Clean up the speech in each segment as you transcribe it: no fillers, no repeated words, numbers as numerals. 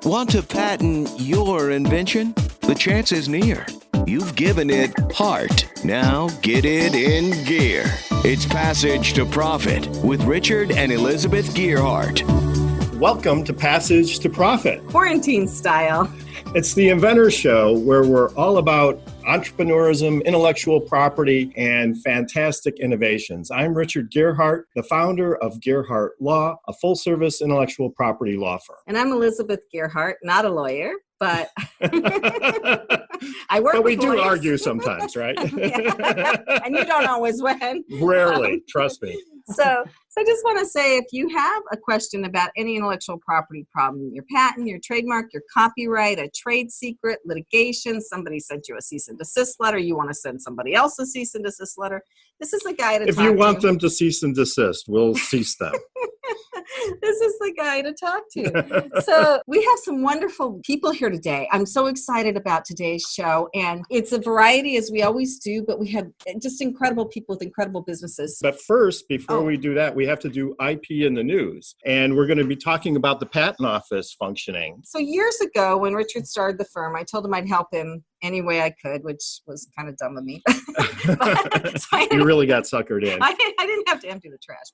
Want to patent your invention? The chance is near. You've given it heart. Now get it in gear. It's Passage to Profit with Richard and Elizabeth Gearhart. Welcome to Passage to Profit. Quarantine style. It's the Inventor Show where we're all about entrepreneurism, intellectual property, and fantastic innovations. I'm Richard Gearhart, the founder of Gearhart Law, a full-service intellectual property law firm. And I'm Elizabeth Gearhart, not a lawyer, but I work But we with do lawyers. Argue sometimes, right? Yeah. And you don't always win. Rarely, trust me. So I just want to say, if you have a question about any intellectual property problem, your patent, your trademark, your copyright, a trade secret, litigation, somebody sent you a cease and desist letter, you want to send somebody else a cease and desist letter, this is the guy to talk to. If you want them to cease and desist, we'll cease them. This is the guy to talk to. So we have some wonderful people here today. I'm so excited about today's show. And it's a variety, as we always do, but we have just incredible people with incredible businesses. But first, before we do that, we have to do IP in the news. And we're going to be talking about the patent office functioning. So years ago, when Richard started the firm, I told him I'd help him any way I could, which was kind of dumb of me. You really got suckered in. I didn't have to empty the trash.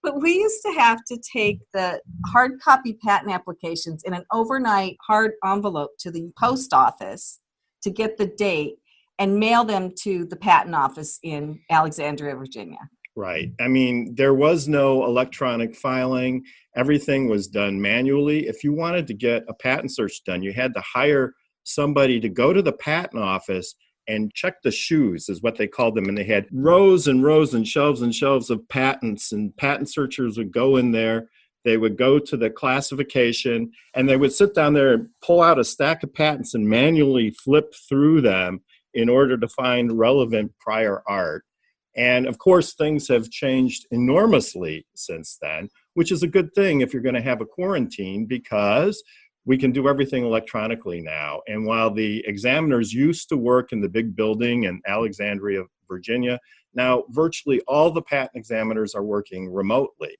But we used to have to take the hard copy patent applications in an overnight hard envelope to the post office to get the date and mail them to the patent office in Alexandria, Virginia. Right. I mean, there was no electronic filing. Everything was done manually. If you wanted to get a patent search done, you had to hire somebody to go to the patent office and check the shoes, is what they called them. And they had rows and rows and shelves of patents, and patent searchers would go in there. They would go to the classification, and they would sit down there and pull out a stack of patents and manually flip through them in order to find relevant prior art. And of course, things have changed enormously since then, which is a good thing if you're going to have a quarantine, because we can do everything electronically now. And while the examiners used to work in the big building in Alexandria, Virginia, now virtually all the patent examiners are working remotely.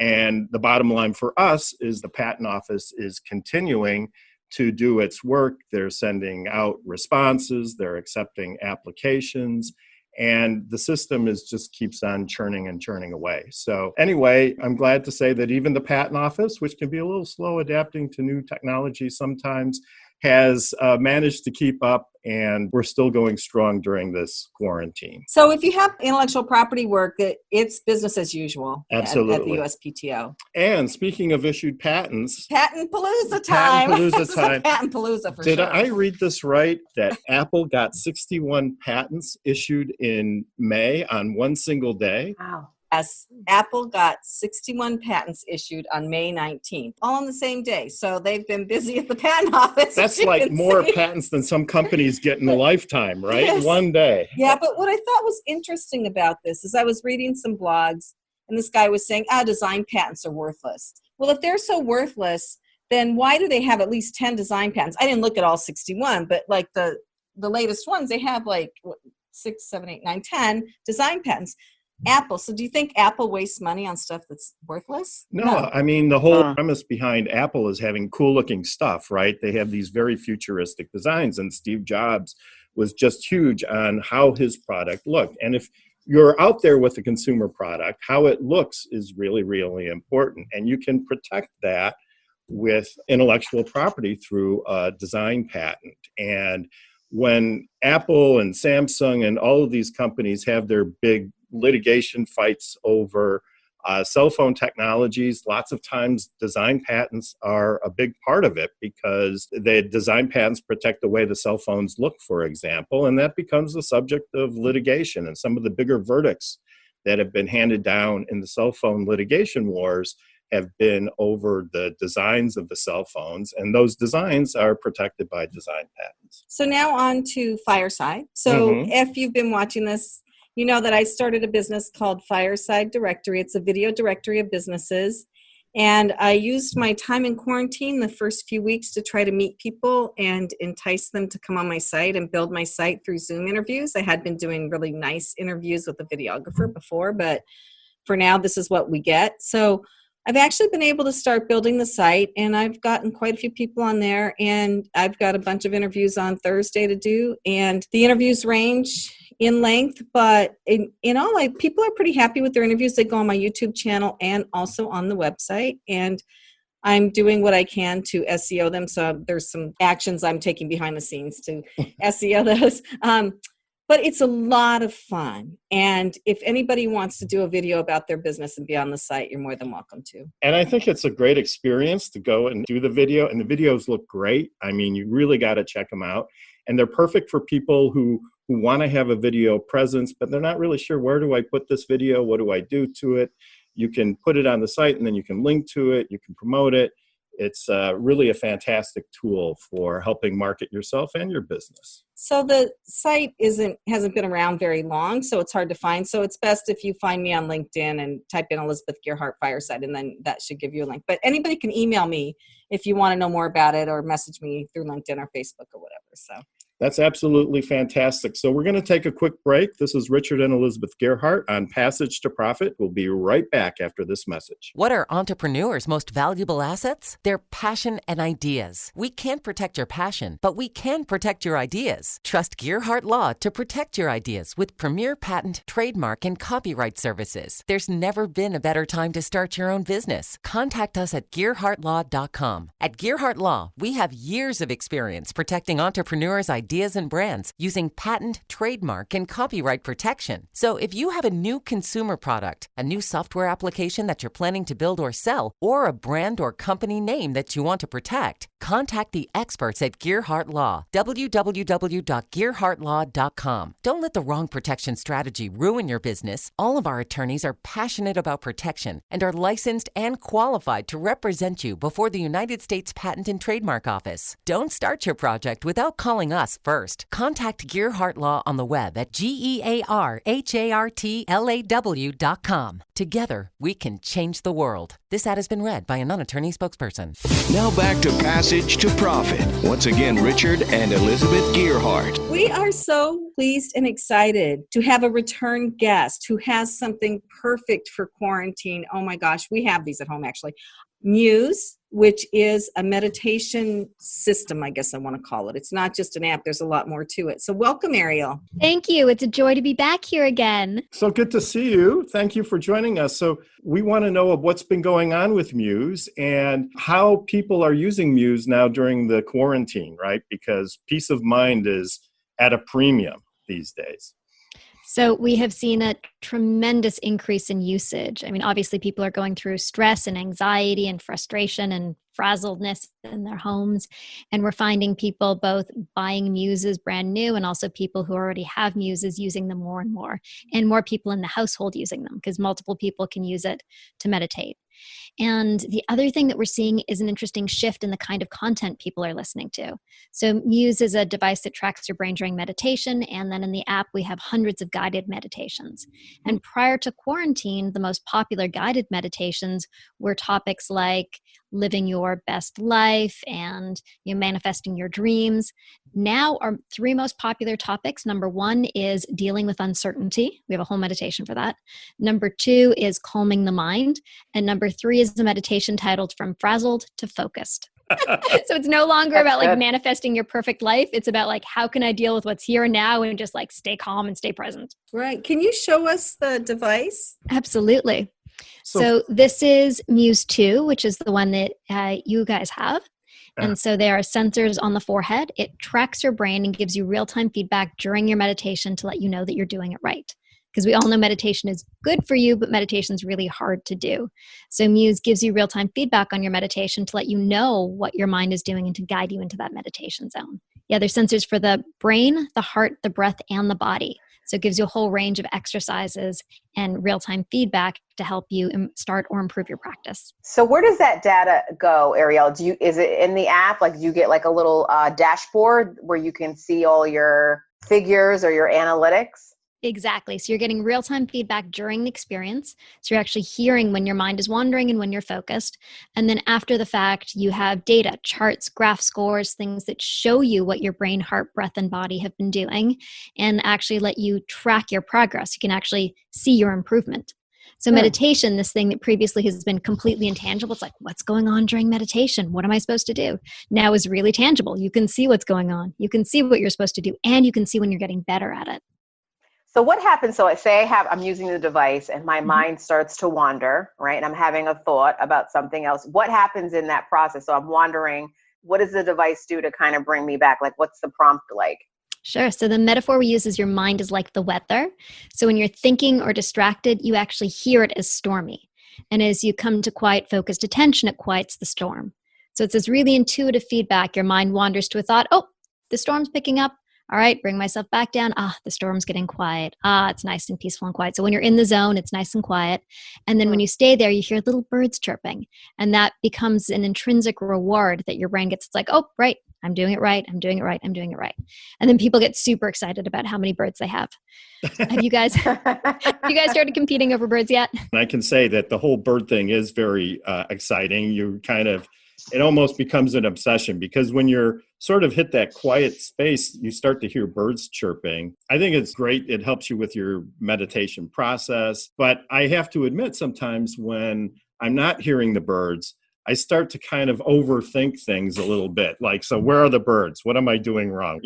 And the bottom line for us is the patent office is continuing to do its work. They're sending out responses, they're accepting applications, and the system just keeps on churning and churning away. So anyway, I'm glad to say that even the patent office, which can be a little slow adapting to new technology sometimes, has managed to keep up, and we're still going strong during this quarantine. So if you have intellectual property work, it's business as usual. Absolutely. At the USPTO. And speaking of issued patents, Patent Palooza time. Patent Palooza for Did sure. I read this right? That Apple got 61 patents issued in May on one single day? Wow. Yes, Apple got 61 patents issued on May 19th, all on the same day. So they've been busy at the patent office. That's like more patents than some companies get in a lifetime, right? Yes. One day. Yeah, but what I thought was interesting about this is I was reading some blogs, and this guy was saying, design patents are worthless. Well, if they're so worthless, then why do they have at least 10 design patents? I didn't look at all 61, but like the latest ones, they have like 6, 7, 8, 9, 10 design patents. Apple. So do you think Apple wastes money on stuff that's worthless? No. I mean, the whole premise behind Apple is having cool looking stuff, right? They have these very futuristic designs, and Steve Jobs was just huge on how his product looked. And if you're out there with a consumer product, how it looks is really, really important. And you can protect that with intellectual property through a design patent. And when Apple and Samsung and all of these companies have their big litigation fights over cell phone technologies, lots of times design patents are a big part of it, because the design patents protect the way the cell phones look, for example, and that becomes the subject of litigation. And some of the bigger verdicts that have been handed down in the cell phone litigation wars have been over the designs of the cell phones, and those designs are protected by design patents. So now on to Fireside. So if you've been watching this, you know that I started a business called Fireside Directory. It's a video directory of businesses. And I used my time in quarantine the first few weeks to try to meet people and entice them to come on my site and build my site through Zoom interviews. I had been doing really nice interviews with a videographer before, but for now, this is what we get. So I've actually been able to start building the site, and I've gotten quite a few people on there, and I've got a bunch of interviews on Thursday to do, and the interviews range in length, but in all, people are pretty happy with their interviews. They go on my YouTube channel and also on the website, and I'm doing what I can to SEO them. So there's some actions I'm taking behind the scenes to SEO those. But it's a lot of fun. And if anybody wants to do a video about their business and be on the site, you're more than welcome to. And I think it's a great experience to go and do the video. And the videos look great. I mean, you really got to check them out. And they're perfect for people who want to have a video presence, but they're not really sure, where do I put this video? What do I do to it? You can put it on the site, and then you can link to it. You can promote it. It's really a fantastic tool for helping market yourself and your business. So the site hasn't been around very long, so it's hard to find. So it's best if you find me on LinkedIn and type in Elizabeth Gearhart Fireside, and then that should give you a link. But anybody can email me if you want to know more about it, or message me through LinkedIn or Facebook or whatever. So that's absolutely fantastic. So we're going to take a quick break. This is Richard and Elizabeth Gearhart on Passage to Profit. We'll be right back after this message. What are entrepreneurs' most valuable assets? Their passion and ideas. We can't protect your passion, but we can protect your ideas. Trust Gearhart Law to protect your ideas with premier patent, trademark, and copyright services. There's never been a better time to start your own business. Contact us at GearhartLaw.com. At Gearhart Law, we have years of experience protecting entrepreneurs' ideas and brands using patent, trademark, and copyright protection. So if you have a new consumer product, a new software application that you're planning to build or sell, or a brand or company name that you want to protect, contact the experts at Gearhart Law. www.gearhartlaw.com. Don't let the wrong protection strategy ruin your business. All of our attorneys are passionate about protection and are licensed and qualified to represent you before the United States Patent and Trademark Office. Don't start your project without calling us first. Contact Gearhart Law on the web at GearhartLaw.com. Together, we can change the world. This ad has been read by a non-attorney spokesperson. Now back to Passage to Profit. Once again, Richard and Elizabeth Gearhart. We are so pleased and excited to have a return guest who has something perfect for quarantine. Oh my gosh, we have these at home actually. Muse, which is a meditation system, I guess I want to call it. It's not just an app. There's a lot more to it. So welcome, Ariel. Thank you. It's a joy to be back here again. So good to see you. Thank you for joining us. So we want to know what's been going on with Muse and how people are using Muse now during the quarantine, right? Because peace of mind is at a premium these days. So we have seen a tremendous increase in usage. I mean, obviously people are going through stress and anxiety and frustration and frazzledness in their homes. And we're finding people both buying Muses brand new and also people who already have Muses using them more and more people in the household using them because multiple people can use it to meditate. And the other thing that we're seeing is an interesting shift in the kind of content people are listening to. So Muse is a device that tracks your brain during meditation. And then in the app, we have hundreds of guided meditations. And prior to quarantine, the most popular guided meditations were topics like living your best life and manifesting your dreams. Now our three most popular topics, number one is dealing with uncertainty. We have a whole meditation for that. Number two is calming the mind. And number three is a meditation titled From Frazzled to Focused. So it's no longer about like manifesting your perfect life. It's about like, how can I deal with what's here and now and just like stay calm and stay present. Right. Can you show us the device? Absolutely. So this is Muse 2, which is the one that you guys have. And so there are sensors on the forehead. It tracks your brain and gives you real-time feedback during your meditation to let you know that you're doing it right. Because we all know meditation is good for you, but meditation is really hard to do. So Muse gives you real-time feedback on your meditation to let you know what your mind is doing and to guide you into that meditation zone. Yeah, there's sensors for the brain, the heart, the breath, and the body. So it gives you a whole range of exercises and real-time feedback to help you start or improve your practice. So where does that data go, Ariel? Is it in the app? Like, do you get like a little dashboard where you can see all your figures or your analytics? Exactly. So you're getting real-time feedback during the experience. So you're actually hearing when your mind is wandering and when you're focused. And then after the fact, you have data, charts, graph scores, things that show you what your brain, heart, breath, and body have been doing and actually let you track your progress. You can actually see your improvement. So meditation, this thing that previously has been completely intangible, it's like, what's going on during meditation? What am I supposed to do? Now is really tangible. You can see what's going on. You can see what you're supposed to do, and you can see when you're getting better at it. So what happens? So I say I'm using the device and my mind starts to wander, right? And I'm having a thought about something else. What happens in that process? So I'm wondering, what does the device do to kind of bring me back? Like, what's the prompt like? Sure. So the metaphor we use is your mind is like the weather. So when you're thinking or distracted, you actually hear it as stormy. And as you come to quiet, focused attention, it quiets the storm. So it's this really intuitive feedback. Your mind wanders to a thought, oh, the storm's picking up. All right, bring myself back down. The storm's getting quiet. It's nice and peaceful and quiet. So when you're in the zone, it's nice and quiet. And then when you stay there, you hear little birds chirping. And that becomes an intrinsic reward that your brain gets. It's like, oh, right, I'm doing it right. I'm doing it right. I'm doing it right. And then people get super excited about how many birds they have. Have you guys started competing over birds yet? And I can say that the whole bird thing is very exciting. It almost becomes an obsession, because when you're sort of hit that quiet space, you start to hear birds chirping. I think it's great. It helps you with your meditation process. But I have to admit, sometimes when I'm not hearing the birds, I start to kind of overthink things a little bit. Like, so where are the birds? What am I doing wrong?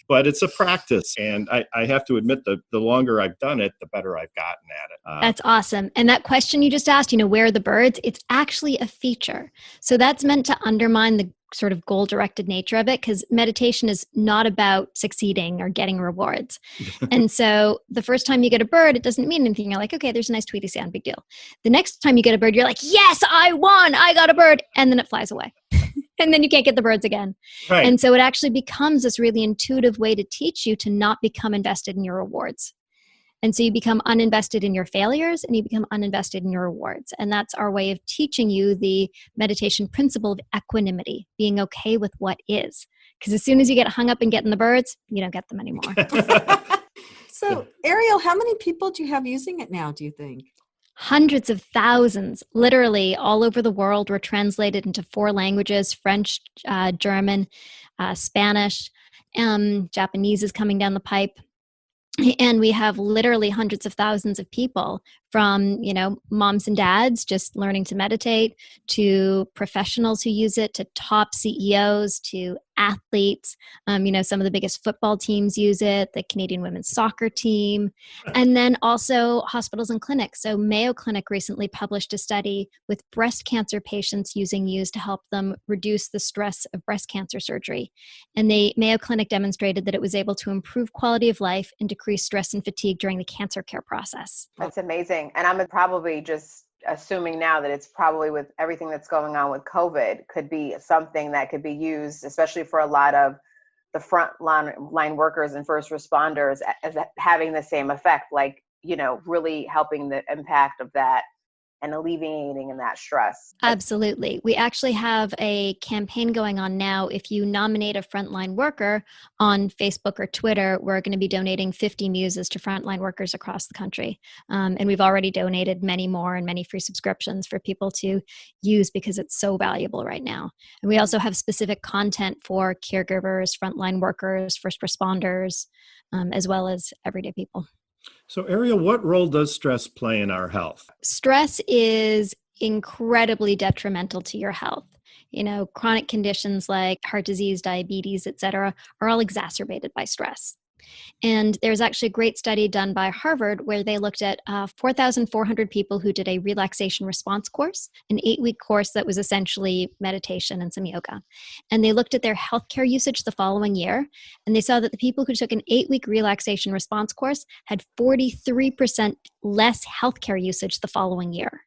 But it's a practice. And I have to admit that the longer I've done it, the better I've gotten at it. That's awesome. And that question you just asked, where are the birds? It's actually a feature. So that's meant to undermine the sort of goal-directed nature of it, because meditation is not about succeeding or getting rewards. And so the first time you get a bird, it doesn't mean anything. You're like, okay, there's a nice Tweety sound, big deal. The next time you get a bird, you're like, yes, I won, I got a bird. And then it flies away. And then you can't get the birds again. Right. And so it actually becomes this really intuitive way to teach you to not become invested in your rewards. And so you become uninvested in your failures and you become uninvested in your rewards. And that's our way of teaching you the meditation principle of equanimity, being okay with what is. Because as soon as you get hung up in getting the birds, you don't get them anymore. So, Ariel, how many people do you have using it now, do you think? Hundreds of thousands, literally all over the world. Were translated into 4 languages: French, German, Spanish, Japanese is coming down the pipe. And we have literally hundreds of thousands of people, from, moms and dads just learning to meditate, to professionals who use it, to top CEOs, to athletes. Some of the biggest football teams use it, the Canadian women's soccer team, and then also hospitals and clinics. So Mayo Clinic recently published a study with breast cancer patients using Muse to help them reduce the stress of breast cancer surgery. And Mayo Clinic demonstrated that it was able to improve quality of life and decrease stress and fatigue during the cancer care process. That's amazing. And I'm probably just assuming now that it's probably, with everything that's going on with COVID, could be something that could be used, especially for a lot of the front line workers and first responders, as having the same effect, like, really helping the impact of that and alleviating in that stress. Absolutely. We actually have a campaign going on now. If you nominate a frontline worker on Facebook or Twitter, we're going to be donating 50 Muses to frontline workers across the country. And we've already donated many more and many free subscriptions for people to use, because it's so valuable right now. And we also have specific content for caregivers, frontline workers, first responders, as well as everyday people. So, Ariel, what role does stress play in our health? Stress is incredibly detrimental to your health. Chronic conditions like heart disease, diabetes, et cetera, are all exacerbated by stress. And there's actually a great study done by Harvard where they looked at 4,400 people who did a relaxation response course, an 8-week course that was essentially meditation and some yoga. And they looked at their healthcare usage the following year, and they saw that the people who took an 8-week relaxation response course had 43% less healthcare usage the following year.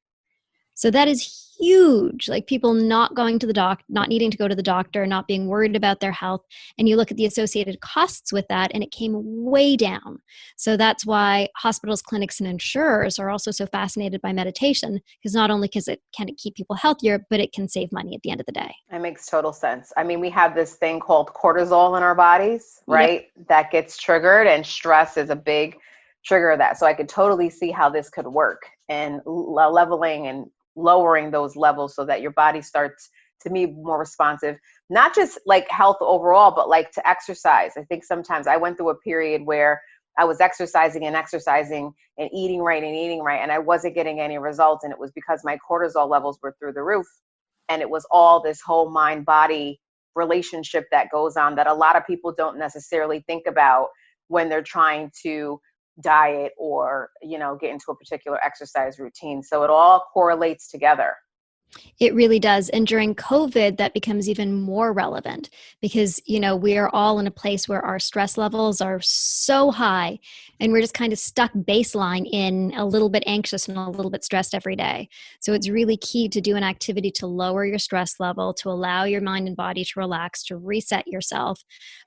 So that is huge, like people not going to the not needing to go to the doctor, not being worried about their health. And you look at the associated costs with that, and it came way down. So that's why hospitals, clinics, and insurers are also so fascinated by meditation, because not only can it keep people healthier, but it can save money at the end of the day. That makes total sense. I mean, we have this thing called cortisol in our bodies, right? Yep. That gets triggered, and stress is a big trigger of that. So I could totally see how this could work, and leveling and lowering those levels so that your body starts to be more responsive, not just like health overall, but like to exercise. I think sometimes I went through a period where I was exercising and exercising and eating right, and I wasn't getting any results. And it was because my cortisol levels were through the roof. And it was all this whole mind-body relationship that goes on that a lot of people don't necessarily think about when they're trying to diet or, get into a particular exercise routine. So it all correlates together. It really does. And during COVID, that becomes even more relevant because, we are all in a place where our stress levels are so high and we're just kind of stuck baseline in a little bit anxious and a little bit stressed every day. So it's really key to do an activity to lower your stress level, to allow your mind and body to relax, to reset yourself,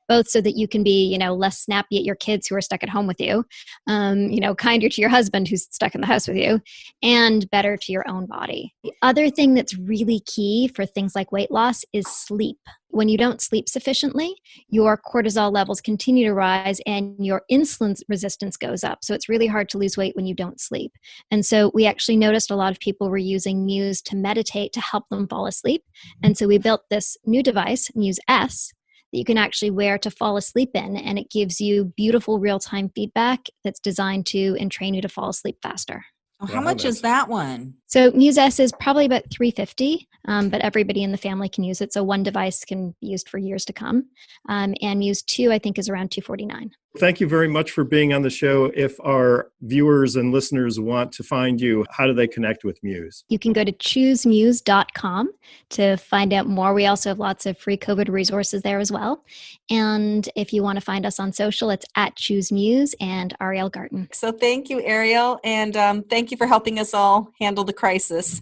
both so that you can be, less snappy at your kids who are stuck at home with you, kinder to your husband who's stuck in the house with you, and better to your own body. The other thing that's really key for things like weight loss is sleep. When you don't sleep sufficiently, your cortisol levels continue to rise and your insulin resistance goes up. So it's really hard to lose weight when you don't sleep. And so we actually noticed a lot of people were using Muse to meditate to help them fall asleep. And so we built this new device, Muse S, that you can actually wear to fall asleep in. And it gives you beautiful real-time feedback that's designed to entrain you to fall asleep faster. How much is that one? So Muse S is probably about $350, but everybody in the family can use it. So one device can be used for years to come. And Muse 2, I think, is around $249. Thank you very much for being on the show. If our viewers and listeners want to find you, how do they connect with Muse? You can go to choosemuse.com to find out more. We also have lots of free COVID resources there as well. And if you want to find us on social, it's at ChooseMuse and Ariel Garten. So thank you, Ariel. And thank you for helping us all handle the crisis.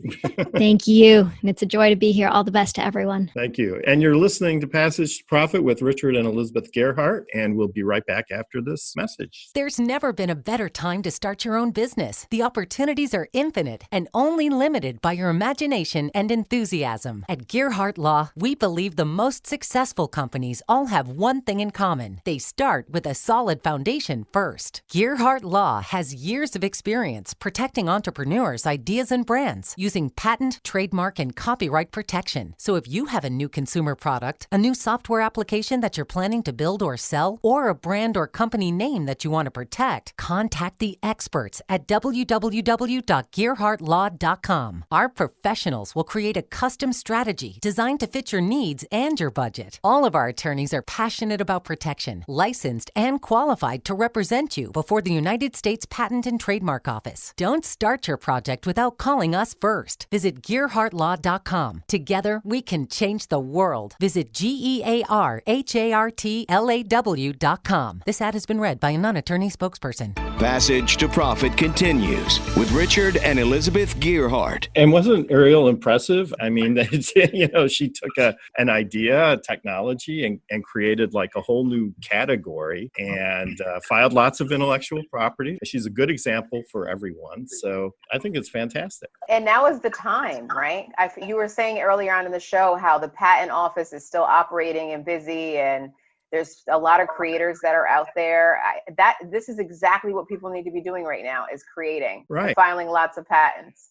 Thank you. And it's a joy to be here. All the best to everyone. Thank you. And you're listening to Passage to Profit with Richard and Elizabeth Gerhardt, and we'll be right back after this message. There's never been a better time to start your own business. The opportunities are infinite and only limited by your imagination and enthusiasm. At Gerhardt Law, we believe the most successful companies all have one thing in common. They start with a solid foundation first. Gerhardt Law has years of experience protecting entrepreneurs' ideas and brands using patent, trademark, and copyright protection. So if you have a new consumer product, a new software application that you're planning to build or sell, or a brand or company name that you want to protect, contact the experts at www.gerhardtlaw.com. Our professionals will create a custom strategy designed to fit your needs and your budget. All of our attorneys are passionate about protection, licensed and qualified to represent you before the United States Patent and Trademark Office. Don't start your project without calling us first. Visit GerhardtLaw.com. Together, we can change the world. Visit GerhardtLaw.com. This ad has been read by a non-attorney spokesperson. Passage to Profit continues with Richard and Elizabeth Gerhardt. And wasn't Ariel impressive? I mean, she took an idea, a technology, and created like a whole new category and filed lots of intellectual property. She's a good example for everyone. So I think it's fantastic. And now is the time, right? You were saying earlier on in the show how the patent office is still operating and busy, and there's a lot of creators that are out there. This is exactly what people need to be doing right now, is creating, and filing lots of patents.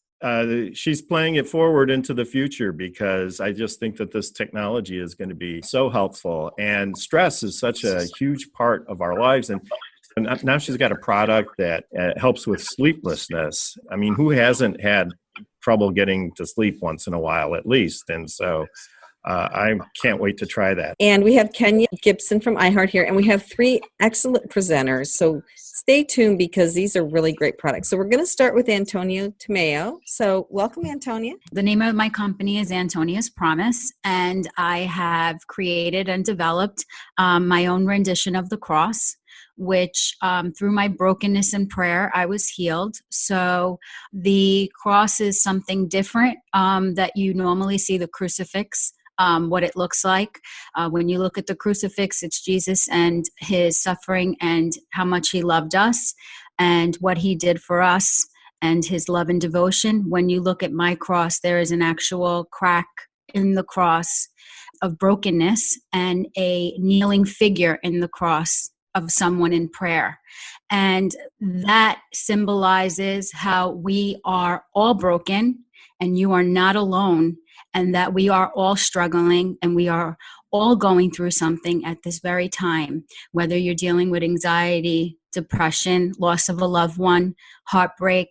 She's playing it forward into the future because I just think that this technology is going to be so helpful. And stress is such a huge part of our lives. And now she's got a product that helps with sleeplessness. I mean, who hasn't had trouble getting to sleep once in a while at least? And so I can't wait to try that. And we have Kenya Gibson from iHeart here, and we have 3 excellent presenters. So stay tuned because these are really great products. So we're going to start with Antonia Tomeo. So welcome, Antonia. The name of my company is Antonia's Promise, and I have created and developed my own rendition of the cross, which through my brokenness in prayer, I was healed. So the cross is something different that you normally see the crucifix. What it looks like. When you look at the crucifix, it's Jesus and his suffering and how much he loved us and what he did for us and his love and devotion. When you look at my cross, there is an actual crack in the cross of brokenness and a kneeling figure in the cross of someone in prayer. And that symbolizes how we are all broken and you are not alone, and that we are all struggling and we are all going through something at this very time, whether you're dealing with anxiety, depression, loss of a loved one, heartbreak,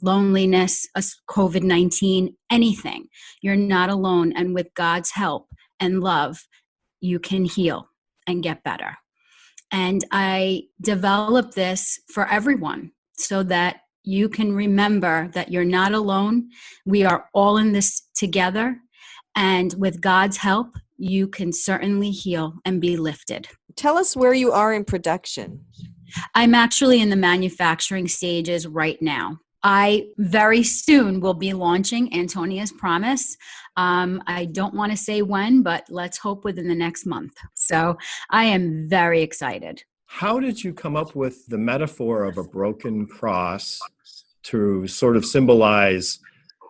loneliness, COVID-19, anything. You're not alone. And with God's help and love, you can heal and get better. And I developed this for everyone so that you can remember that you're not alone. We are all in this together. And with God's help, you can certainly heal and be lifted. Tell us where you are in production. I'm actually in the manufacturing stages right now. I very soon will be launching Antonia's Promise. I don't want to say when, but let's hope within the next month. So I am very excited. How did you come up with the metaphor of a broken cross to sort of symbolize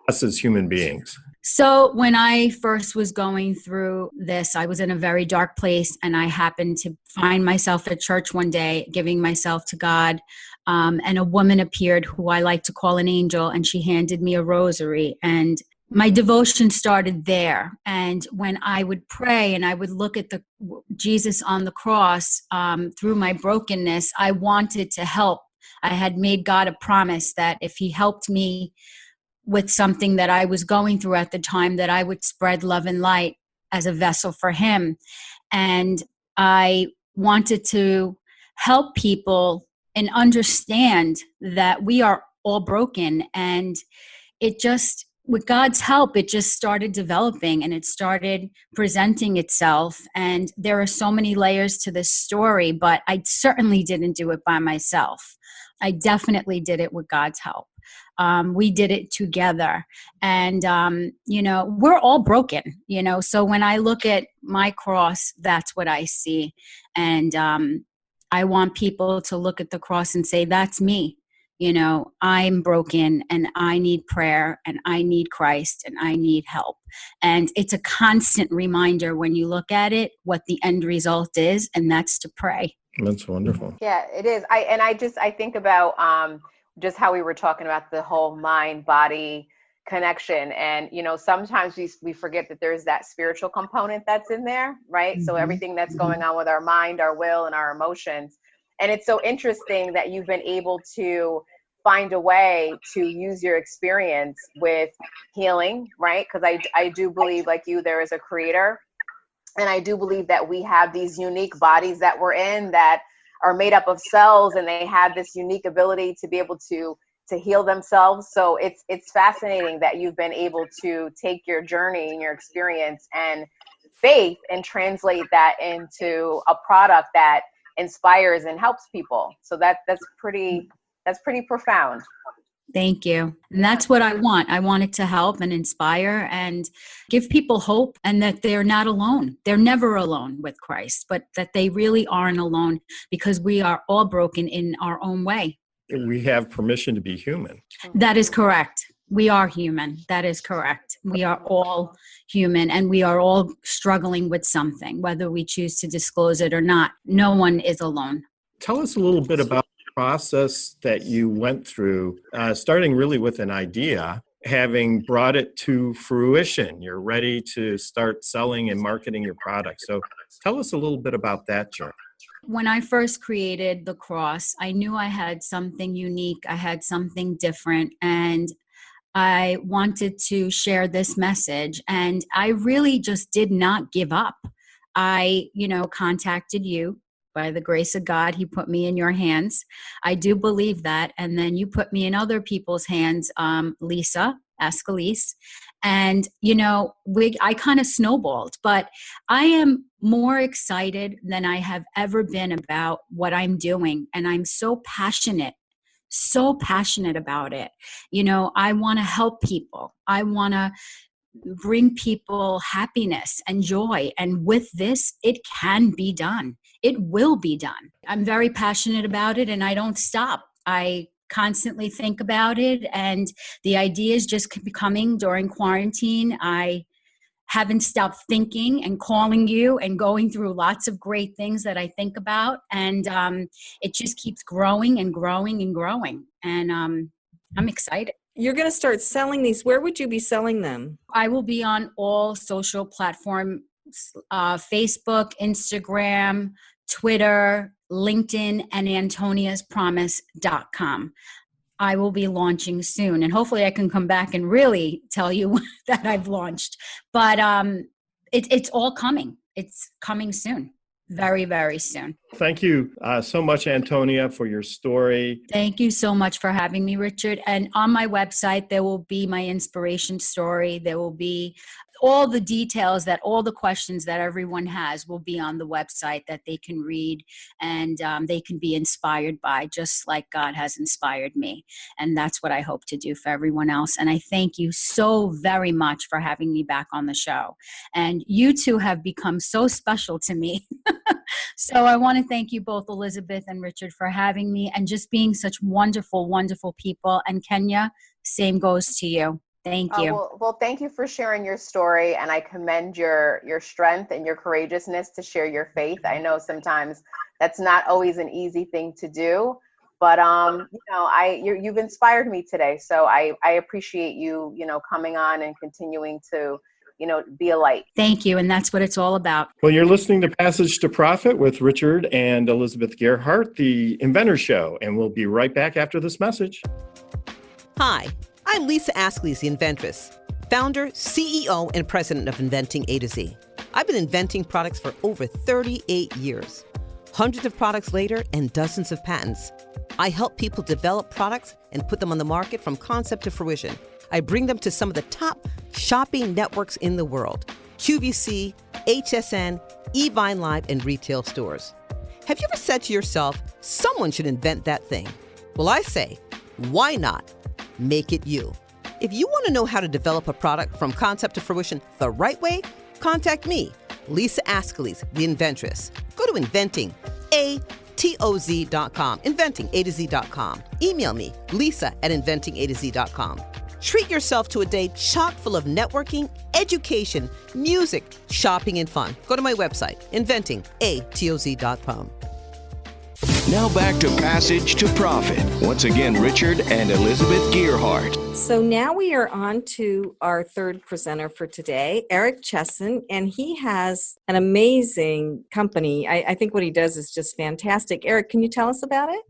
us as human beings? So when I first was going through this, I was in a very dark place, and I happened to find myself at church one day giving myself to God. And a woman appeared who I like to call an angel, and she handed me a rosary. And my devotion started there. And when I would pray and I would look at the Jesus on the cross through my brokenness, I wanted to help. I had made God a promise that if he helped me with something that I was going through at the time, that I would spread love and light as a vessel for him. And I wanted to help people and understand that we are all broken. And it just, with God's help, it just started developing and it started presenting itself. And there are so many layers to this story, but I certainly didn't do it by myself. I definitely did it with God's help. We did it together. And, we're all broken, so when I look at my cross, that's what I see. And I want people to look at the cross and say, that's me. I'm broken and I need prayer and I need Christ and I need help. And it's a constant reminder when you look at it, what the end result is, and that's to pray. That's wonderful. Yeah, it is. I think about just how we were talking about the whole mind-body connection. And, sometimes we forget that there's that spiritual component that's in there, right? Mm-hmm. So everything that's going on with our mind, our will, and our emotions. And it's so interesting that you've been able to find a way to use your experience with healing, right? Because I do believe, like you, there is a creator. And I do believe that we have these unique bodies that we're in that are made up of cells, and they have this unique ability to be able to heal themselves. So it's fascinating that you've been able to take your journey and your experience and faith and translate that into a product that inspires and helps people. So that's pretty profound. Thank you. And that's what I want. I want it to help and inspire and give people hope, and that they're not alone. They're never alone with Christ, but that they really aren't alone, because we are all broken in our own way. We have permission to be human. That is correct. We are human. That is correct. We are all human, and we are all struggling with something, whether we choose to disclose it or not. No one is alone. Tell us a little bit about process that you went through, starting really with an idea, having brought it to fruition. You're ready to start selling and marketing your product. So tell us a little bit about that journey. When I first created the cross, I knew I had something unique. I had something different, and I wanted to share this message. And I really just did not give up. I, contacted you. By the grace of God, he put me in your hands. I do believe that. And then you put me in other people's hands, Lisa Escalise. And, I kind of snowballed. But I am more excited than I have ever been about what I'm doing. And I'm so passionate about it. I want to help people. I want to bring people happiness and joy. And with this, it can be done. It will be done. I'm very passionate about it, and I don't stop. I constantly think about it, and the ideas just keep coming during quarantine. I haven't stopped thinking and calling you and going through lots of great things that I think about. And it just keeps growing and growing and growing. And I'm excited. You're going to start selling these. Where would you be selling them? I will be on all social platforms, Facebook, Instagram, Twitter, LinkedIn, and antoniaspromise.com. I will be launching soon, and hopefully I can come back and really tell you that I've launched. But it's all coming. It's coming soon. Very, very soon. Thank you so much, Antonia, for your story. Thank you so much for having me, Richard. And on my website, there will be my inspiration story. There will be all the details, that all the questions that everyone has will be on the website that they can read, and they can be inspired by, just like God has inspired me. And that's what I hope to do for everyone else. And I thank you so very much for having me back on the show. And you two have become so special to me. So I want to thank you both, Elizabeth and Richard, for having me and just being such wonderful, wonderful people. And Kenya, same goes to you. Thank you. Well, thank you for sharing your story, and I commend your strength and your courageousness to share your faith. I know sometimes that's not always an easy thing to do, but you've inspired me today, so I appreciate you coming on and continuing to be a light. Thank you, and that's what it's all about. Well, you're listening to Passage to Profit with Richard and Elizabeth Gerhardt, the Inventor Show, and we'll be right back after this message. Hi. I'm Lisa Askley's the Inventress, founder, CEO, and president of Inventing A to Z. I've been inventing products for over 38 years. Hundreds of products later and dozens of patents. I help people develop products and put them on the market from concept to fruition. I bring them to some of the top shopping networks in the world: QVC, HSN, eVine Live, and retail stores. Have you ever said to yourself, someone should invent that thing? Well, I say, why not? Make it you. If you want to know how to develop a product from concept to fruition the right way, contact me, Lisa Askley's the Inventress. Go to inventingatoz.com, inventingatoz.com. Email me, lisa@inventingatoz.com. Treat yourself to a day chock full of networking, education, music, shopping, and fun. Go to my website, inventingatoz.com. Now back to Passage to Profit. Once again, Richard and Elizabeth Gerhardt. So now we are on to our third presenter for today, Eric Chesson, and he has an amazing company. I think what he does is just fantastic. Eric, can you tell us about it?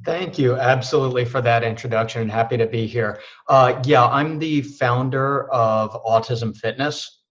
Thank you absolutely for that introduction. Happy to be here. I'm the founder of Autism Fitness,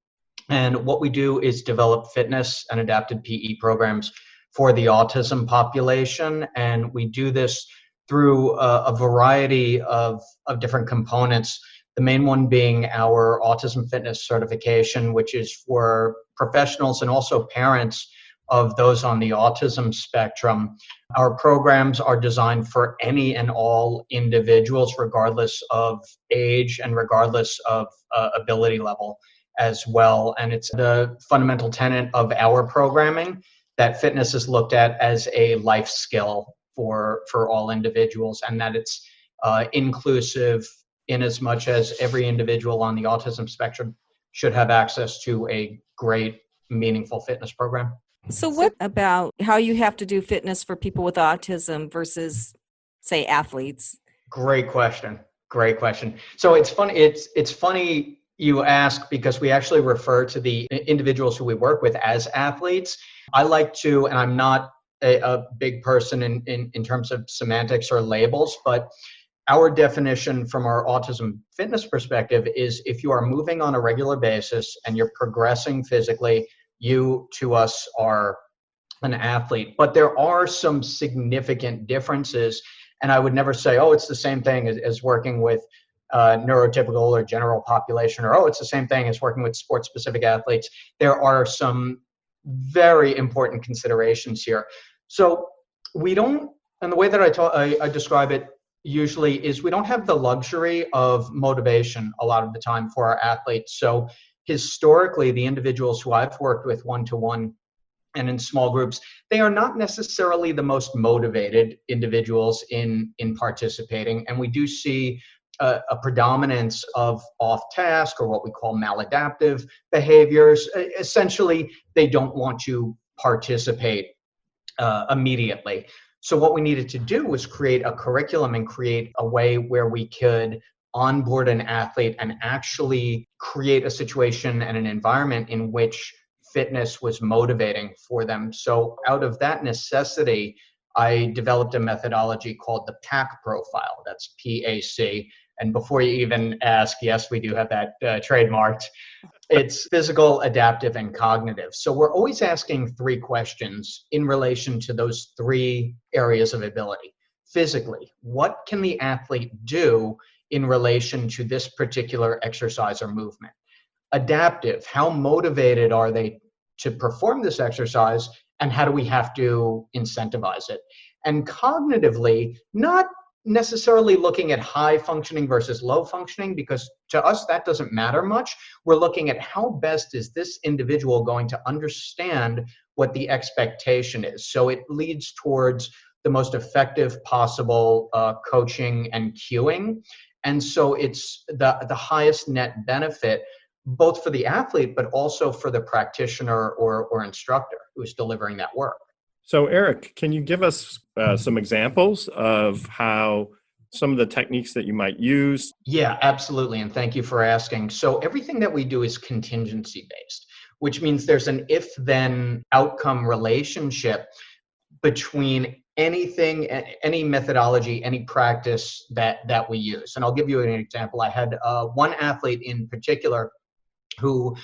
and what we do is develop fitness and adapted PE programs for the autism population, and we do this through a variety of different components. The main one being our Autism Fitness certification, which is for professionals and also parents of those on the autism spectrum. Our programs are designed for any and all individuals, regardless of age and regardless of ability level as well. And it's the fundamental tenet of our programming that fitness is looked at as a life skill for all individuals, and that it's inclusive in as much as every individual on the autism spectrum should have access to a great, meaningful fitness program. So what about how you have to do fitness for people with autism versus, say, athletes? Great question. So it's funny you ask, because we actually refer to the individuals who we work with as athletes. I like to, and I'm not a big person in terms of semantics or labels, but our definition from our autism fitness perspective is if you are moving on a regular basis and you're progressing physically, you to us are an athlete. But there are some significant differences, and I would never say, oh, it's the same thing as working with neurotypical or general population, or, oh, it's the same thing as working with sports-specific athletes. There are some very important considerations here. So we don't, and the way that I describe it usually is we don't have the luxury of motivation a lot of the time for our athletes. So historically, the individuals who I've worked with one-to-one and in small groups, they are not necessarily the most motivated individuals in participating. And we do see a predominance of off-task, or what we call maladaptive behaviors. Essentially, they don't want to participate immediately. So what we needed to do was create a curriculum and create a way where we could onboard an athlete and actually create a situation and an environment in which fitness was motivating for them. So out of that necessity, I developed a methodology called the PAC profile. That's PAC. And before you even ask, yes, we do have that trademarked. It's physical, adaptive, and cognitive. So we're always asking three questions in relation to those three areas of ability. Physically, what can the athlete do in relation to this particular exercise or movement? Adaptive, how motivated are they to perform this exercise, and how do we have to incentivize it? And cognitively, not necessarily looking at high functioning versus low functioning, because to us that doesn't matter much. We're looking at how best is this individual going to understand what the expectation is. So it leads towards the most effective possible coaching and cueing. And so it's the highest net benefit, both for the athlete, but also for the practitioner or instructor who is delivering that work. So, Eric, can you give us some examples of how some of the techniques that you might use? Yeah, absolutely. And thank you for asking. So everything that we do is contingency based, which means there's an if-then outcome relationship between anything, any methodology, any practice that we use. And I'll give you an example. I had one athlete in particular who,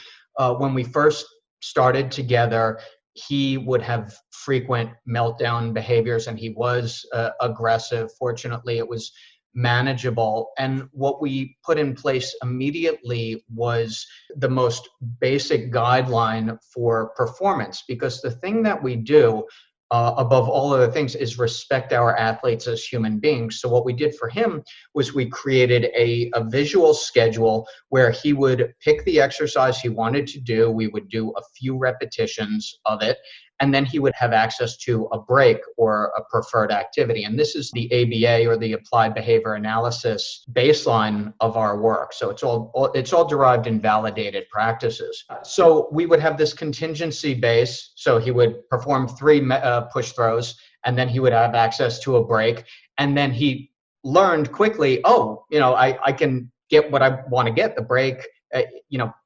when we first started together, he would have frequent meltdown behaviors, and he was aggressive. Fortunately, it was manageable. And what we put in place immediately was the most basic guideline for performance, because the thing that we do above all other things is respect our athletes as human beings. So what we did for him was we created a visual schedule where he would pick the exercise he wanted to do. We would do a few repetitions of it, and then he would have access to a break or a preferred activity. And this is the ABA, or the Applied Behavior Analysis baseline of our work. So it's all derived and validated practices. So we would have this contingency base. So he would perform 3 push throws, and then he would have access to a break. And then he learned quickly, I can get what I want to get, the break,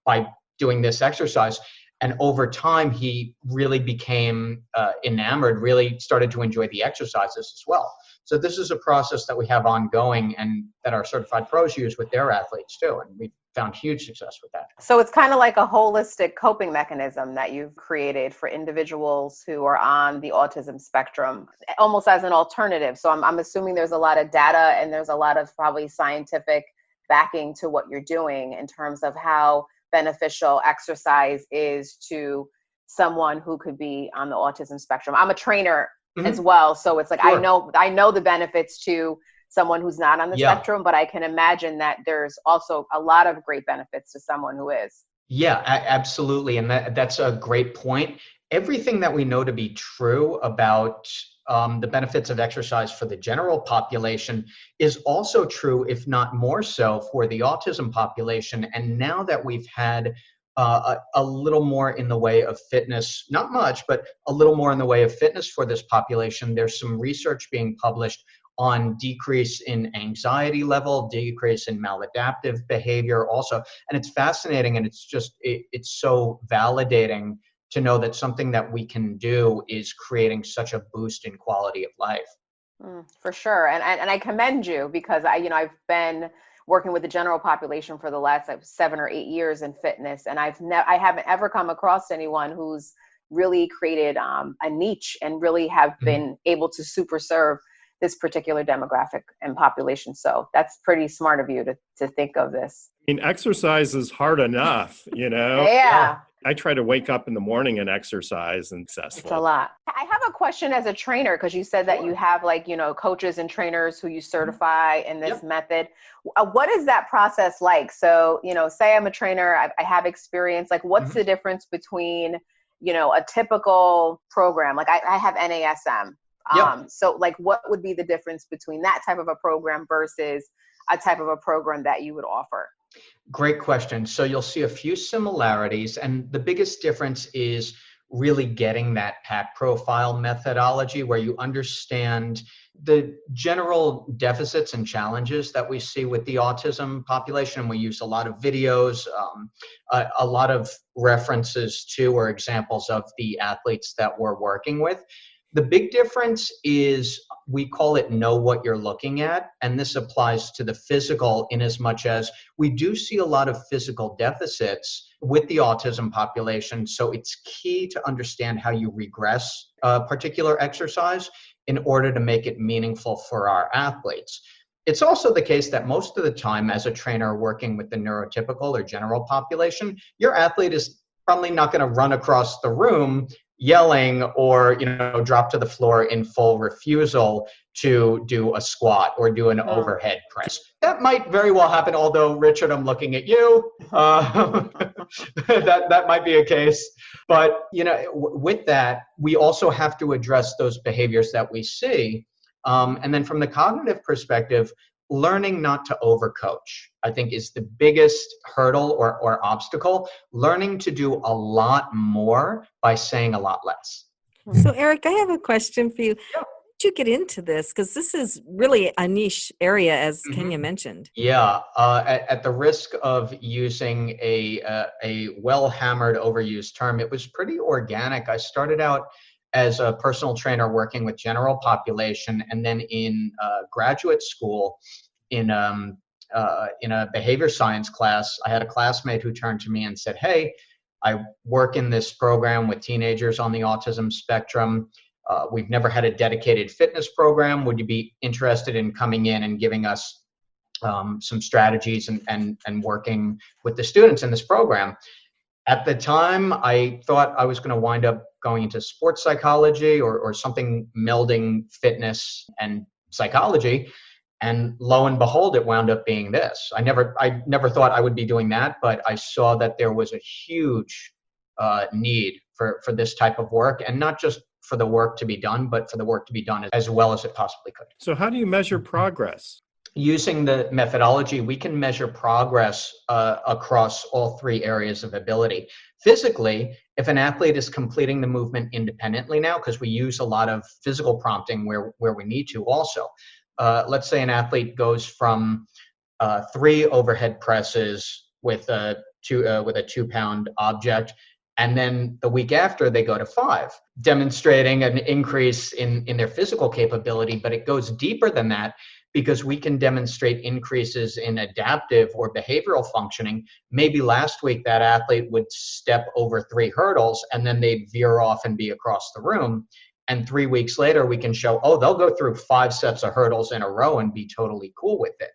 by doing this exercise. And over time, he really became enamored, really started to enjoy the exercises as well. So this is a process that we have ongoing and that our certified pros use with their athletes too. And we've found huge success with that. So it's kind of like a holistic coping mechanism that you've created for individuals who are on the autism spectrum, almost as an alternative. So I'm assuming there's a lot of data and there's a lot of probably scientific backing to what you're doing in terms of how beneficial exercise is to someone who could be on the autism spectrum. I'm a trainer as well, so it's like sure. I know the benefits to someone who's not on the spectrum, but I can imagine that there's also a lot of great benefits to someone who is. Yeah, absolutely, and that's a great point. Everything that we know to be true about the benefits of exercise for the general population is also true, if not more so, for the autism population. And now that we've had a little more in the way of fitness, not much, but a little more in the way of fitness for this population, there's some research being published on decrease in anxiety level, decrease in maladaptive behavior also. And it's fascinating, and it's just, it's so validating to know that something that we can do is creating such a boost in quality of life. For sure. And I commend you, because I've been working with the general population for the last 7 or 8 years in fitness. And I haven't ever come across anyone who's really created a niche and really have been able to super serve this particular demographic and population. So that's pretty smart of you to think of this. I mean, exercise is hard enough, Yeah. I try to wake up in the morning and exercise and successful. It's a lot. I have a question as a trainer, because you said that you have coaches and trainers who you certify in this method. What is that process like? So, say I'm a trainer, I have experience, what's the difference between, a typical program? I have NASM. So what would be the difference between that type of a program versus a type of a program that you would offer? Great question. So you'll see a few similarities, and the biggest difference is really getting that PAC profile methodology where you understand the general deficits and challenges that we see with the autism population. We use a lot of videos, a lot of references to or examples of the athletes that we're working with. The big difference is we call it know what you're looking at, and this applies to the physical in as much as we do see a lot of physical deficits with the autism population. So it's key to understand how you regress a particular exercise in order to make it meaningful for our athletes. It's also the case that most of the time as a trainer working with the neurotypical or general population, your athlete is probably not going to run across the room yelling or drop to the floor in full refusal to do a squat or do an overhead press. That might very well happen, although Richard, I'm looking at you. That might be a case. But with that, we also have to address those behaviors that we see. And then from the cognitive perspective, learning not to overcoach, I think, is the biggest hurdle or obstacle. Learning to do a lot more by saying a lot less. So, Eric, I have a question for you. Yeah. How did you get into this? Because this is really a niche area, as Kenya mentioned. Yeah. At the risk of using a well-hammered, overused term, it was pretty organic. I started out as a personal trainer working with general population, and then in graduate school in a behavior science class, I had a classmate who turned to me and said, "Hey, I work in this program with teenagers on the autism spectrum. We've never had a dedicated fitness program. Would you be interested in coming in and giving us some strategies and working with the students in this program?" At the time, I thought I was going to wind up going into sports psychology or something melding fitness and psychology. And lo and behold, it wound up being this. I never thought I would be doing that, but I saw that there was a huge need for this type of work, and not just for the work to be done, but for the work to be done as well as it possibly could. So how do you measure progress? Using the methodology, we can measure progress across all three areas of ability. Physically, if an athlete is completing the movement independently now, because we use a lot of physical prompting where we need to also. Let's say an athlete goes from 3 overhead presses with a 2-pound object, and then the week after they go to 5, demonstrating an increase in their physical capability. But it goes deeper than that, because we can demonstrate increases in adaptive or behavioral functioning. Maybe last week that athlete would step over 3 hurdles and then they'd veer off and be across the room. And 3 weeks later, we can show, they'll go through 5 sets of hurdles in a row and be totally cool with it.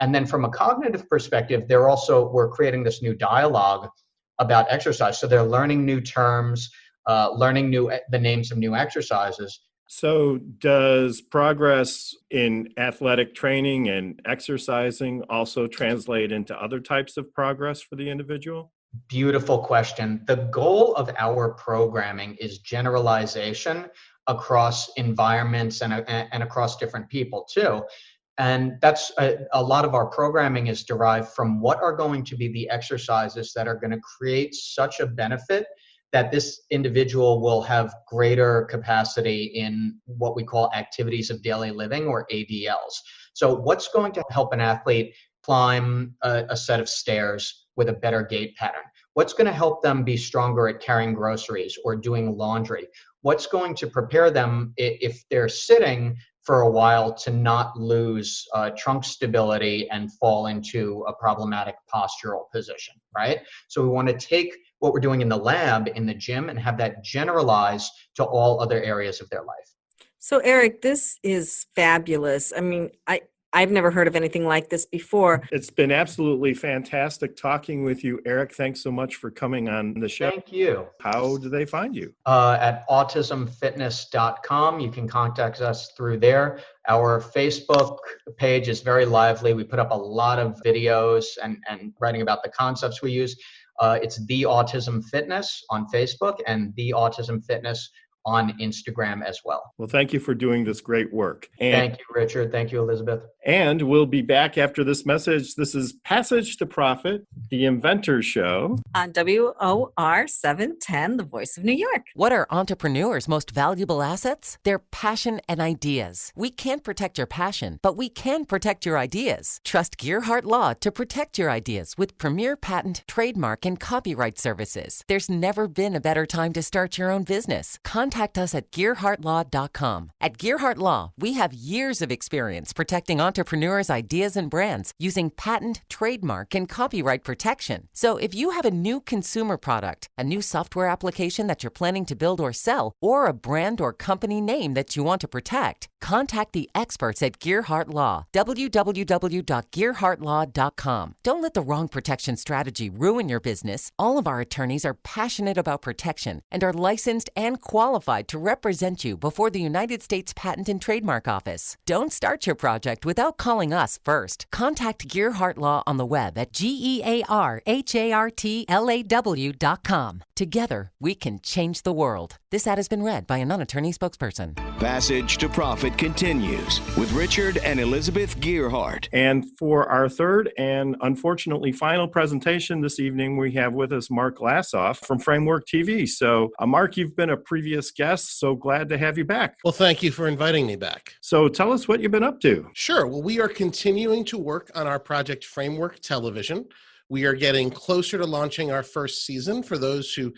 And then from a cognitive perspective, we're creating this new dialogue about exercise. So they're learning new terms, learning the names of new exercises. So does progress in athletic training and exercising also translate into other types of progress for the individual? Beautiful question. The goal of our programming is generalization across environments and across different people too. And that's a lot of our programming is derived from what are going to be the exercises that are going to create such a benefit that this individual will have greater capacity in what we call activities of daily living, or ADLs. So what's going to help an athlete climb a set of stairs with a better gait pattern? What's going to help them be stronger at carrying groceries or doing laundry? What's going to prepare them, if they're sitting for a while, to not lose trunk stability and fall into a problematic postural position, right? So we want to take what we're doing in the lab, in the gym, and have that generalize to all other areas of their life. So, Eric, this is fabulous. I mean, I've never heard of anything like this before. It's been absolutely fantastic talking with you, Eric. Thanks so much for coming on the show. Thank you. How do they find you? At autismfitness.com. You can contact us through there. Our Facebook page is very lively. We put up a lot of videos and writing about the concepts we use. It's The Autism Fitness on Facebook and The Autism Fitness on Instagram as well. Well, thank you for doing this great work. Thank you, Richard. Thank you, Elizabeth. And we'll be back after this message. This is Passage to Profit, the Inventor Show. On WOR 710, the voice of New York. What are entrepreneurs' most valuable assets? Their passion and ideas. We can't protect your passion, but we can protect your ideas. Trust Gearhart Law to protect your ideas with premier patent, trademark, and copyright services. There's never been a better time to start your own business. Contact us at GearhartLaw.com. At Gearhart Law, we have years of experience protecting entrepreneurs' ideas and brands using patent, trademark, and copyright protection. So if you have a new consumer product, a new software application that you're planning to build or sell, or a brand or company name that you want to protect, contact the experts at Gearhart Law. www.gearhartlaw.com. Don't let the wrong protection strategy ruin your business. All of our attorneys are passionate about protection and are licensed and qualified to represent you before the United States Patent and Trademark Office. Don't start your project without calling us first. Contact Gearhart Law on the web at GearhartLaw.com. Together, we can change the world. This ad has been read by a non-attorney spokesperson. Passage to Profit continues with Richard and Elizabeth Gearhart. And for our third and unfortunately final presentation this evening, we have with us Mark Lassoff from Framework TV. So, Mark, you've been a previous guest, so glad to have you back. Well, thank you for inviting me back. So tell us what you've been up to. Sure. Well, we are continuing to work on our project Framework Television. We are getting closer to launching our first season. For those who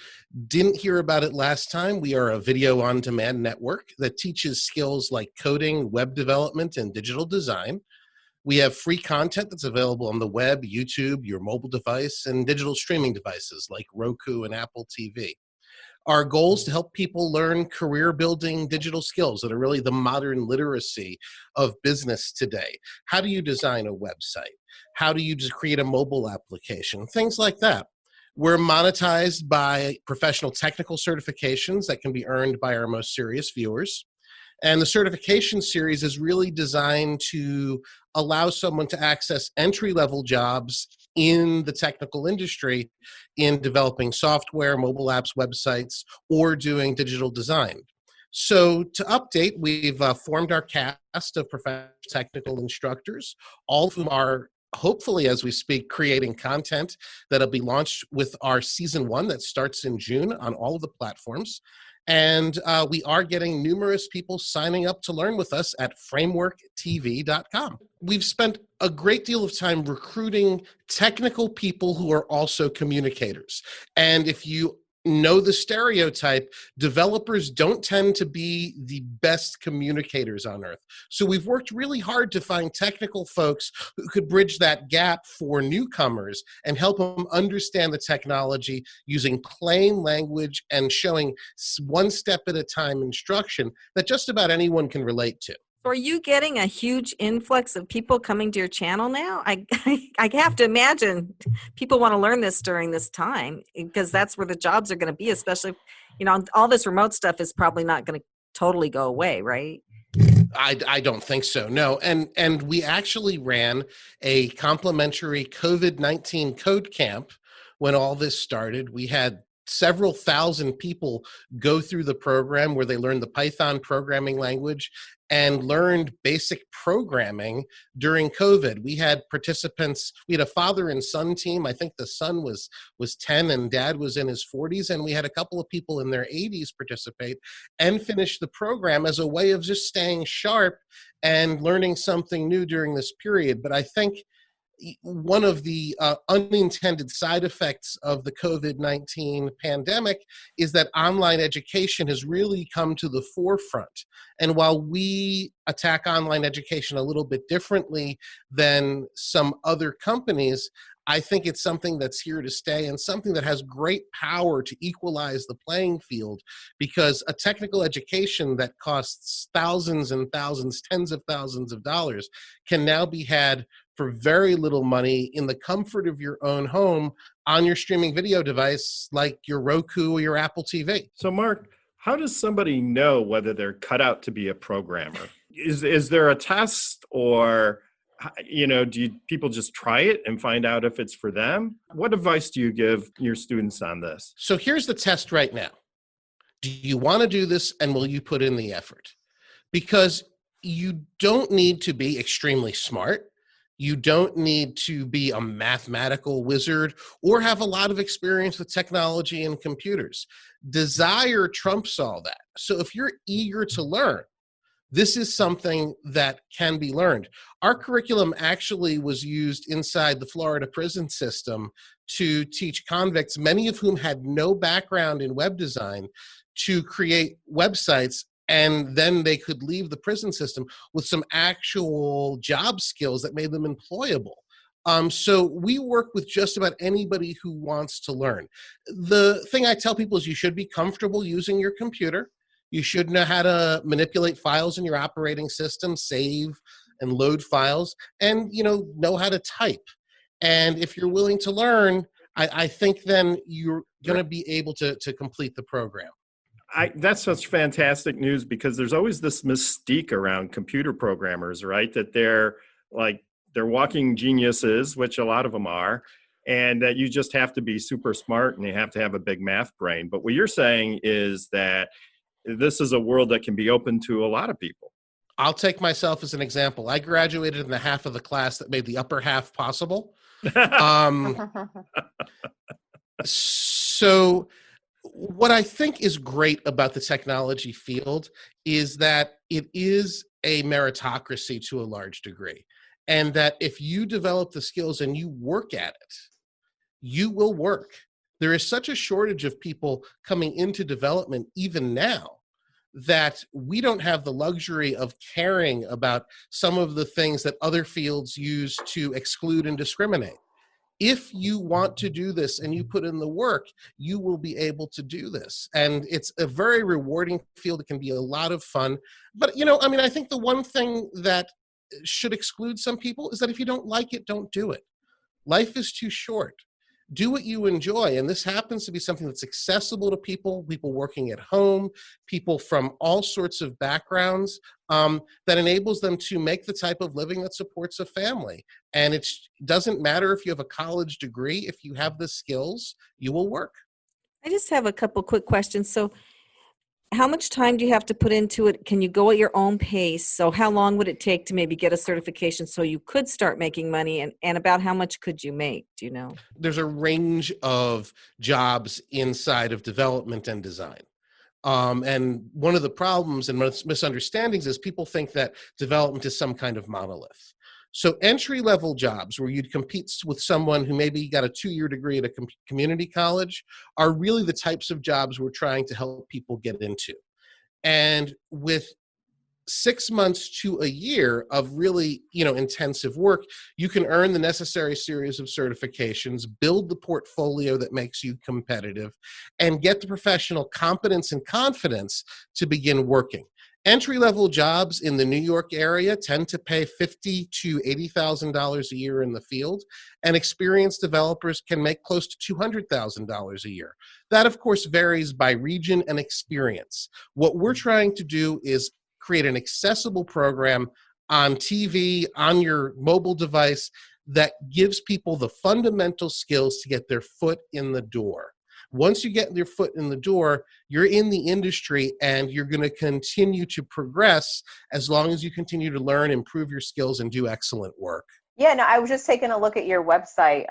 didn't hear about it last time, we are a video on demand network that teaches skills like coding, web development, and digital design. We have free content that's available on the web, YouTube, your mobile device, and digital streaming devices like Roku and Apple TV. Our goal is to help people learn career-building digital skills that are really the modern literacy of business today. How do you design a website? How do you just create a mobile application? Things like that. We're monetized by professional technical certifications that can be earned by our most serious viewers. And the certification series is really designed to allow someone to access entry-level jobs in the technical industry in developing software, mobile apps, websites, or doing digital design. So to update, we've formed our cast of professional technical instructors, all of whom are hopefully, as we speak, creating content that'll be launched with our season 1 that starts in June on all of the platforms. And we are getting numerous people signing up to learn with us at frameworktv.com. We've spent a great deal of time recruiting technical people who are also communicators. And if you know the stereotype, developers don't tend to be the best communicators on earth. So we've worked really hard to find technical folks who could bridge that gap for newcomers and help them understand the technology using plain language and showing one step at a time instruction that just about anyone can relate to. Are you getting a huge influx of people coming to your channel now? I have to imagine people want to learn this during this time because that's where the jobs are going to be, especially, all this remote stuff is probably not going to totally go away, right? I don't think so, no. And we actually ran a complimentary COVID-19 code camp when all this started. We had several thousand people go through the program where they learned the Python programming language and learned basic programming during COVID. We had participants, we had a father and son team. I think the son was 10 and dad was in his 40s. And we had a couple of people in their 80s participate and finish the program as a way of just staying sharp and learning something new during this period. But I think one of the unintended side effects of the COVID-19 pandemic is that online education has really come to the forefront. And while we attack online education a little bit differently than some other companies, I think it's something that's here to stay and something that has great power to equalize the playing field, because a technical education that costs thousands and thousands, tens of thousands of dollars can now be had for very little money in the comfort of your own home on your streaming video device like your Roku or your Apple TV. So Mark, how does somebody know whether they're cut out to be a programmer? Is there a test, or do people just try it and find out if it's for them? What advice do you give your students on this? So here's the test right now. Do you want to do this, and will you put in the effort? Because you don't need to be extremely smart. You don't need to be a mathematical wizard or have a lot of experience with technology and computers. Desire trumps all that. So if you're eager to learn, this is something that can be learned. Our curriculum actually was used inside the Florida prison system to teach convicts, many of whom had no background in web design, to create websites, and then they could leave the prison system with some actual job skills that made them employable. So we work with just about anybody who wants to learn. The thing I tell people is you should be comfortable using your computer. You should know how to manipulate files in your operating system, save and load files, and know how to type. And if you're willing to learn, I think then you're going to be able to complete the program. That's such fantastic news, because there's always this mystique around computer programmers, right? That they're walking geniuses, which a lot of them are, and that you just have to be super smart and you have to have a big math brain. But what you're saying is that this is a world that can be open to a lot of people. I'll take myself as an example. I graduated in the half of the class that made the upper half possible. So what I think is great about the technology field is that it is a meritocracy to a large degree. And that if you develop the skills and you work at it, you will work. There is such a shortage of people coming into development even now that we don't have the luxury of caring about some of the things that other fields use to exclude and discriminate. If you want to do this and you put in the work, you will be able to do this. And it's a very rewarding field. It can be a lot of fun. But, I think the one thing that should exclude some people is that if you don't like it, don't do it. Life is too short. Do what you enjoy. And this happens to be something that's accessible to people working at home, people from all sorts of backgrounds, that enables them to make the type of living that supports a family. And it doesn't matter if you have a college degree. If you have the skills, you will work. I just have a couple quick questions. So how much time do you have to put into it? Can you go at your own pace? So how long would it take to maybe get a certification so you could start making money? And about how much could you make? Do you know? There's a range of jobs inside of development and design. And one of the problems and misunderstandings is people think that development is some kind of monolith. So entry-level jobs where you'd compete with someone who maybe got a 2-year degree at a community college are really the types of jobs we're trying to help people get into. And with 6 months to a year of really, intensive work, you can earn the necessary series of certifications, build the portfolio that makes you competitive, and get the professional competence and confidence to begin working. Entry-level jobs in the New York area tend to pay $50,000 to $80,000 a year in the field, and experienced developers can make close to $200,000 a year. That, of course, varies by region and experience. What we're trying to do is create an accessible program on TV, on your mobile device, that gives people the fundamental skills to get their foot in the door. Once you get your foot in the door, you're in the industry and you're going to continue to progress as long as you continue to learn, improve your skills, and do excellent work. Yeah, no, I was just taking a look at your website.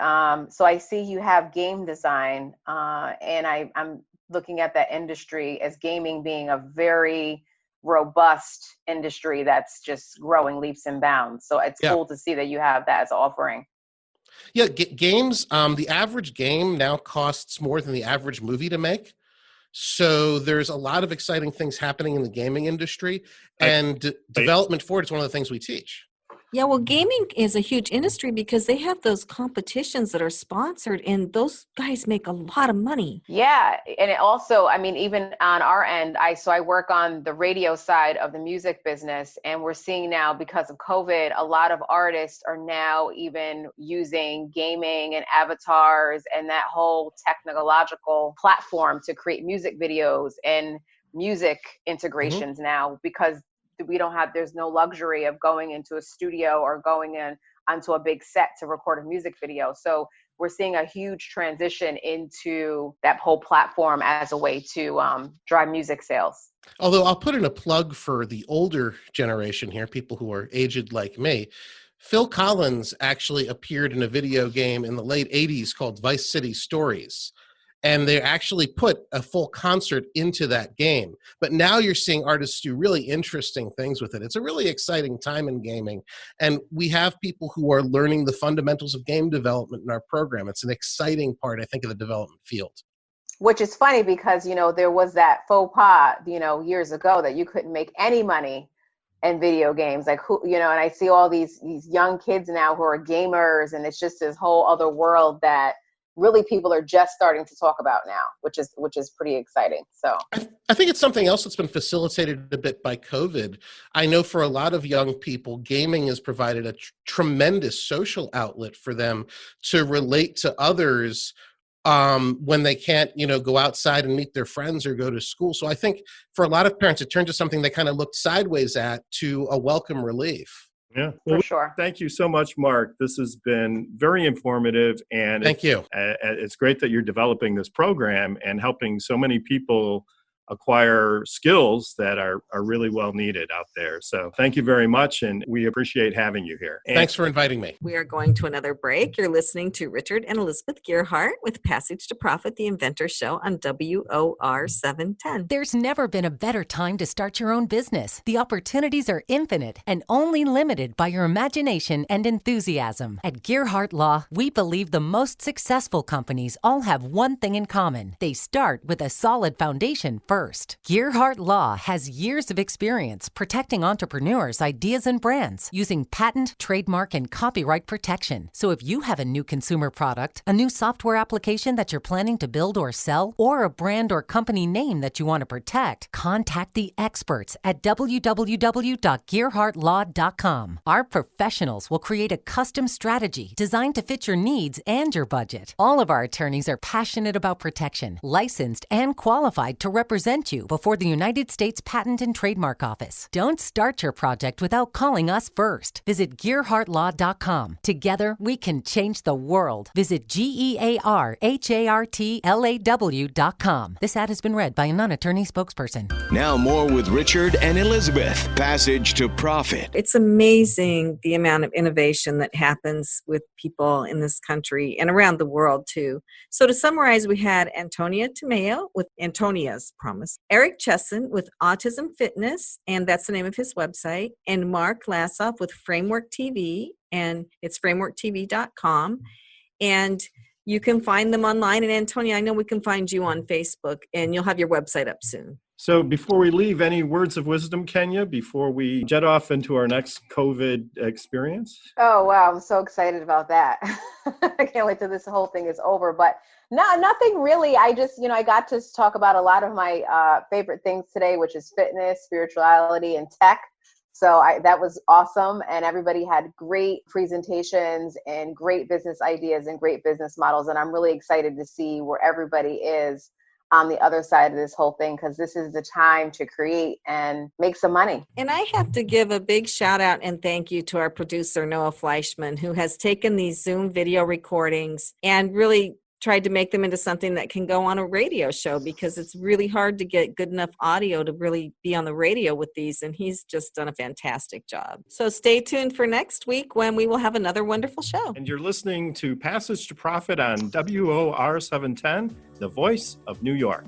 So I see you have game design, and I'm looking at that industry as gaming being a very robust industry that's just growing leaps and bounds. So it's cool to see that you have that as an offering. Yeah, games, the average game now costs more than the average movie to make. So there's a lot of exciting things happening in the gaming industry, and development for it is one of the things we teach. Yeah, well, gaming is a huge industry because they have those competitions that are sponsored, and those guys make a lot of money. Yeah, and it also, even on our end, I work on the radio side of the music business, and we're seeing now, because of COVID, a lot of artists are now even using gaming and avatars and that whole technological platform to create music videos and music integrations now, because there's no luxury of going into a studio or going in onto a big set to record a music video. So we're seeing a huge transition into that whole platform as a way to drive music sales. Although I'll put in a plug for the older generation here, people who are aged like me. Phil Collins actually appeared in a video game in the late 80s called Vice City Stories. And they actually put a full concert into that game. But now you're seeing artists do really interesting things with it. It's a really exciting time in gaming. And we have people who are learning the fundamentals of game development in our program. It's an exciting part, I think, of the development field. Which is funny because, there was that faux pas, years ago that you couldn't make any money in video games. Like, and I see all these young kids now who are gamers, and it's just this whole other world that really people are just starting to talk about now, which is pretty exciting. So I think it's something else that's been facilitated a bit by COVID. I know for a lot of young people, gaming has provided a tremendous social outlet for them to relate to others when they can't, go outside and meet their friends or go to school. So I think for a lot of parents, it turned to something they kind of looked sideways at to a welcome relief. Yeah, for sure. Thank you so much, Mark. This has been very informative, and thank you. It's great that you're developing this program and helping so many people acquire skills that are really well needed out there. So thank you very much, and we appreciate having you here. And thanks for inviting me. We are going to another break. You're listening to Richard and Elizabeth Gearhart with Passage to Profit, the Inventor Show on WOR 710. There's never been a better time to start your own business. The opportunities are infinite and only limited by your imagination and enthusiasm. At Gearhart Law, we believe the most successful companies all have one thing in common. They start with a solid foundation first. Gearhart Law has years of experience protecting entrepreneurs' ideas and brands using patent, trademark, and copyright protection. So if you have a new consumer product, a new software application that you're planning to build or sell, or a brand or company name that you want to protect, contact the experts at www.gearhartlaw.com. Our professionals will create a custom strategy designed to fit your needs and your budget. All of our attorneys are passionate about protection, licensed and qualified to represent you before the United States Patent and Trademark Office. Don't start your project without calling us first. Visit GearhartLaw.com. Together, we can change the world. Visit GearhartLaw.com. This ad has been read by a non-attorney spokesperson. Now more with Richard and Elizabeth. Passage to Profit. It's amazing the amount of innovation that happens with people in this country and around the world too. So to summarize, we had Antonia Tomeo with Antonia's Promise, Eric Chesson with Autism Fitness, and that's the name of his website, and Mark Lassoff with Framework TV, and it's frameworktv.com. And you can find them online. And Antonia, I know we can find you on Facebook, and you'll have your website up soon. So before we leave, any words of wisdom, Kenya, before we jet off into our next COVID experience? Oh, wow. I'm so excited about that. I can't wait till this whole thing is over. But no, nothing really. I just, I got to talk about a lot of my favorite things today, which is fitness, spirituality, and tech. So that was awesome. And everybody had great presentations and great business ideas and great business models. And I'm really excited to see where everybody is on the other side of this whole thing, because this is the time to create and make some money. And I have to give a big shout out and thank you to our producer, Noah Fleischman, who has taken these Zoom video recordings and really tried to make them into something that can go on a radio show, because it's really hard to get good enough audio to really be on the radio with these. And he's just done a fantastic job. So stay tuned for next week when we will have another wonderful show. And you're listening to Passage to Profit on WOR 710, the voice of New York.